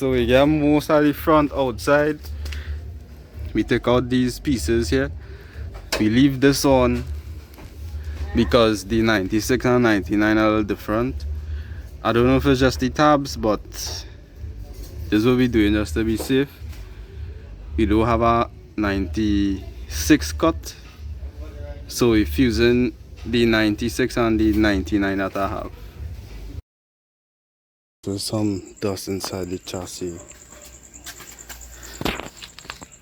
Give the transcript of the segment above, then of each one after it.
So we get most of the front outside. We take out these pieces here. We leave this on because the 96 and 99 are a little different. I don't know if it's just the tabs, but this is what we're doing just to be safe. We do have a 96 cut, so we're fusing the 96 and the 99 that I have. There's some dust inside the chassis.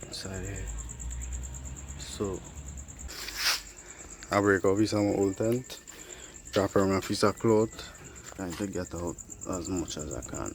Inside here. So I break off some old tent, wrap around a piece of cloth, trying to get out as much as I can.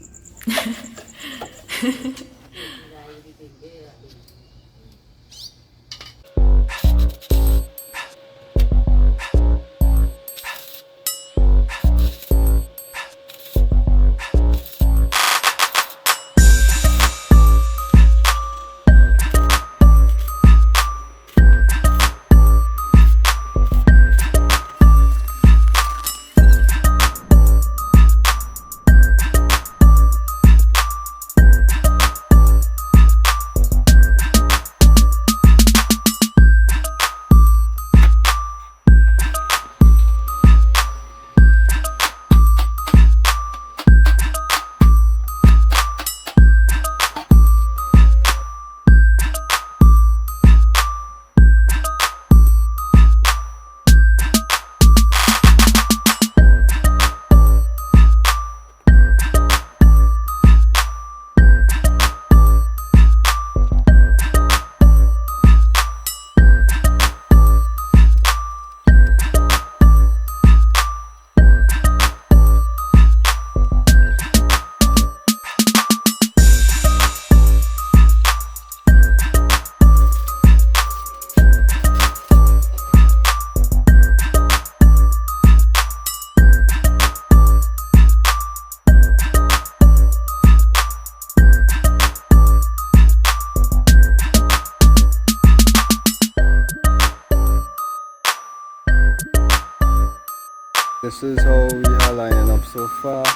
This is how we are lining up so far. I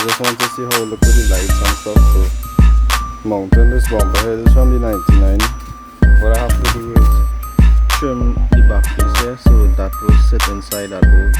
just want to see how look at the lights and stuff. So mounting this bumper here is from the 99. What I have to do is trim the back piece here so that will sit inside that bolt.